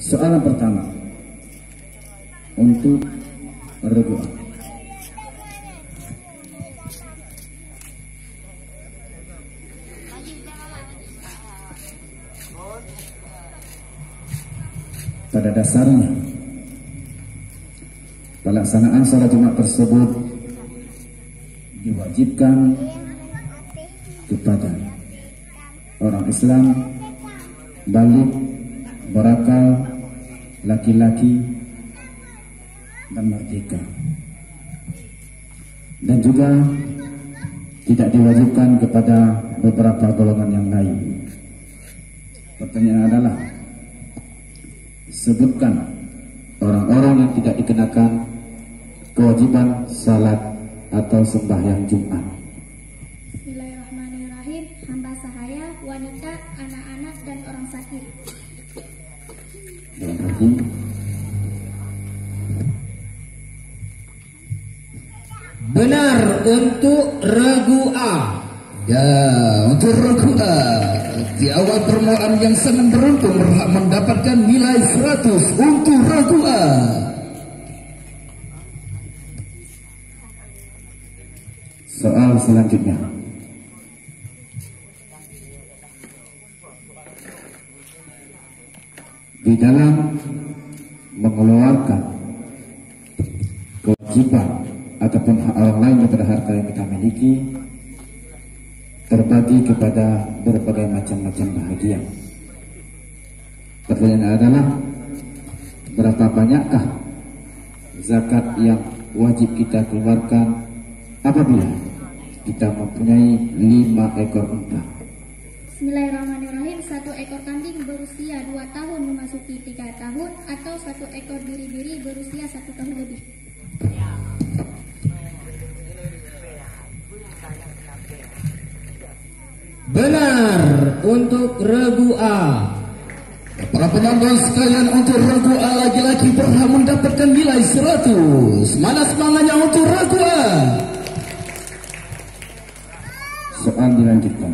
Soalan pertama untuk regu A. Pada dasarnya pelaksanaan sholat Jumat tersebut diwajibkan kepada orang Islam balik, berakal, laki-laki dan merdeka, dan juga tidak diwajibkan kepada beberapa golongan yang lain. Pertanyaan adalah, sebutkan orang-orang yang tidak dikenakan kewajiban salat atau sembahyang Jumat. Bismillahirrahmanirrahim. Hamba sahaya, wanita, anak-anak, dan orang sakit. Benar untuk regu A. Ya, untuk regu A, di awal permulaan yang sangat beruntung berhak mendapatkan nilai 100 untuk regu A. Soal selanjutnya. Di dalam mengeluarkan kewajiban ataupun hak orang lain daripada harta yang kita miliki, terbagi kepada berbagai macam-macam bahagian. Pertanyaan adalah, berapa banyakkah zakat yang wajib kita keluarkan apabila kita mempunyai 5 ekor unta? Bismillahirrahmanirrahim. 1 ekor kambing berusia 2 tahun memasuki 3 tahun, atau 1 ekor biri-biri berusia 1 tahun lebih. Benar untuk regu A. Para penonton sekalian, untuk regu A laki-laki berhak mendapatkan nilai 100. Mana semangatnya untuk regu A? Soal dilanjutkan.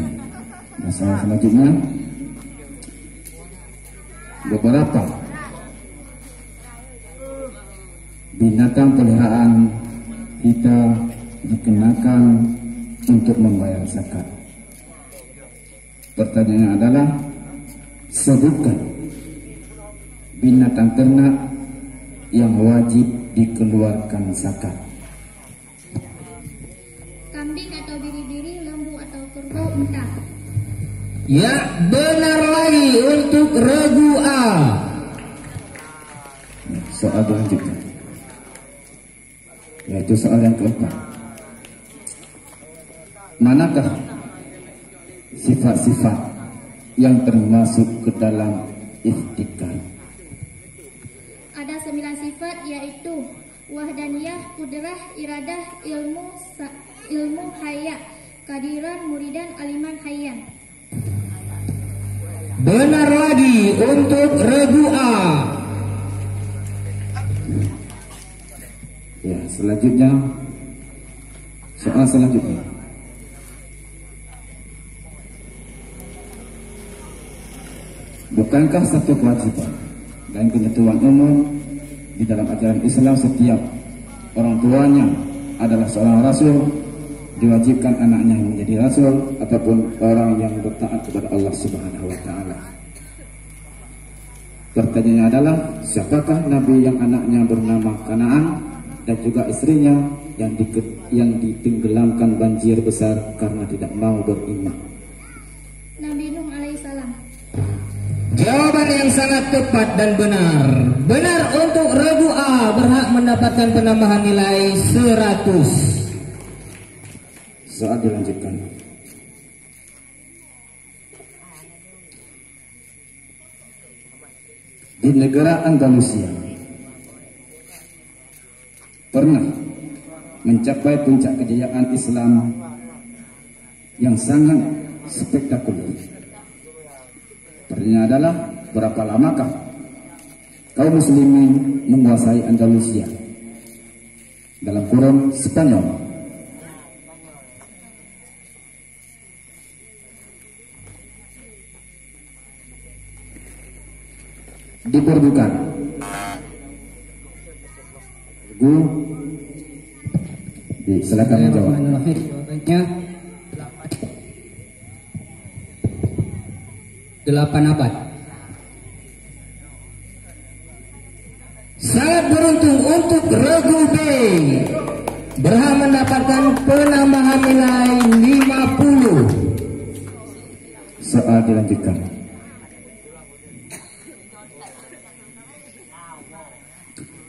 Masalah selanjutnya, beberapa binatang peliharaan kita dikenakan untuk membayar zakat. Pertanyaannya adalah, sebutkan binatang ternak yang wajib dikeluarkan zakat. Kambing atau biri-biri, lembu atau kerbau, unta. Ya, benar lagi untuk regu A. Soal selanjutnya, yaitu soal yang keempat. Manakah sifat-sifat yang termasuk ke dalam ihtikar? Ada 9 sifat, yaitu wahdaniyah, kudrah, iradah, ilmu, haya, kadiran, muridan, aliman, hayyan. Benar lagi untuk regu A. Ya, selanjutnya, soal selanjutnya. Bukankah satu kewajiban dan ketentuan umum di dalam ajaran Islam, setiap orang tuanya adalah seorang rasul, diwajibkan anaknya menjadi rasul ataupun orang yang bertaat kepada Allah Subhanahu wa taala? Pertanyaannya adalah, siapakah nabi yang anaknya bernama Kanaan dan juga istrinya yang ditenggelamkan banjir besar karena tidak mau beriman? Nabi Nuh alaihissalam. Jawaban yang sangat tepat dan benar. Benar untuk regu A, berhak mendapatkan penambahan nilai 100. Soal dilanjutkan. Di negara Andalusia pernah mencapai puncak kejayaan Islam yang sangat spektakuler. Pertanyaannya adalah, berapa lamakah kaum muslimin menguasai Andalusia dalam kurun Spanyol? diperbukan. Regu, silakan menjawab. Jawabannya 8 abad. Sangat beruntung untuk regu B, berhak mendapatkan penambahan nilai 50. Soal dilanjutkan.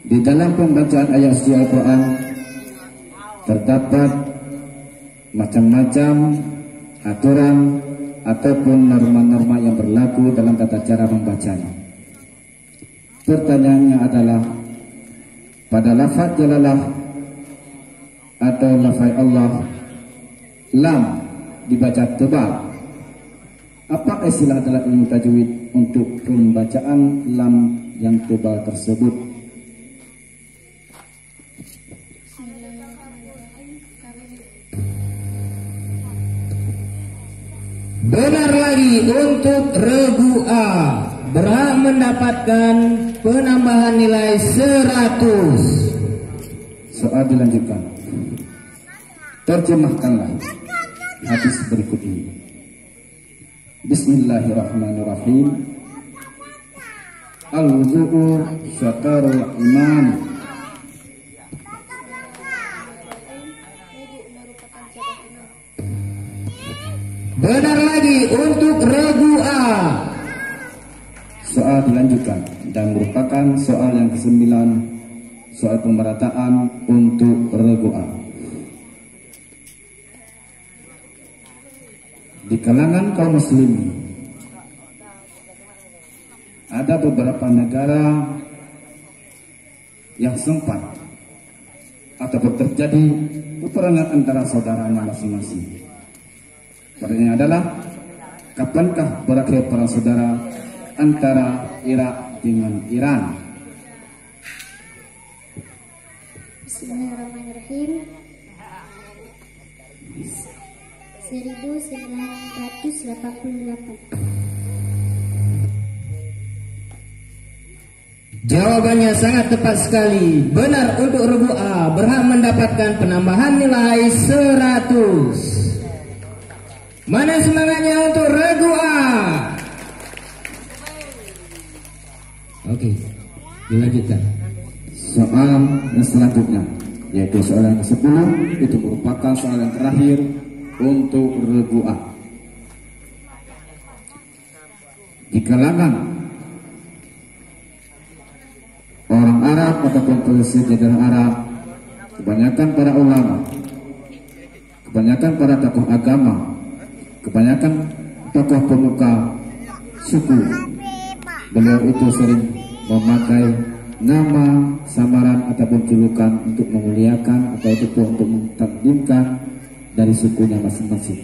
Di dalam pembacaan ayat suci Al-Quran terdapat macam-macam aturan ataupun norma-norma yang berlaku dalam tata cara membacanya. Pertanyaannya adalah, pada lafaz jalalah atau lafaz Allah, lam dibaca tebal. Apa istilah dalam ilmu tajwid untuk pembacaan lam yang tebal tersebut? Benar lagi untuk regu A, berhak mendapatkan penambahan nilai 100. Soal dilanjutkan. Terjemahkanlah hadis berikut ini. Bismillahirrahmanirrahim. Al-wudu'u syatrul iman. Benar lagi untuk regu A. Soal dilanjutkan dan merupakan soal yang ke-9, soal pemerataan untuk regu A. Di kalangan kaum muslimin ada beberapa negara yang sempat ataupun terjadi peperangan antara saudaranya masing-masing. Pertanyaannya adalah, kapankah berakhir perang saudara antara Irak dengan Iran? Bismillahirrahmanirrahim. 1988. Jawabannya sangat tepat sekali. Benar untuk regu A, berhak mendapatkan penambahan nilai 100. Mana semangatnya untuk regu A? Oke, dilanjutkan. Soal yang selanjutnya, yaitu soal yang ke-10, itu merupakan soal yang terakhir untuk regu A. Di kalangan orang Arab ataupun peneliti Arab, kebanyakan para ulama, kebanyakan para tokoh agama, kebanyakan tokoh pemuka suku, beliau itu sering memakai nama, samaran ataupun julukan untuk memuliakan atau itu untuk mentakdimkan dari sukunya masing-masing.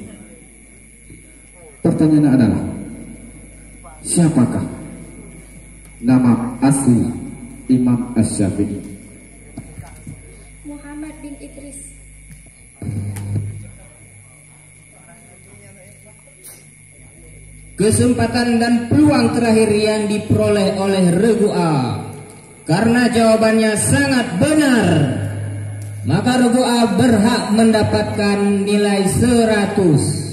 Pertanyaannya adalah, siapakah nama asli Imam Asy-Syafi'i? Muhammad bin Idris. Kesempatan dan peluang terakhir yang diperoleh oleh regu A. Karena jawabannya sangat benar, maka regu A berhak mendapatkan nilai 100.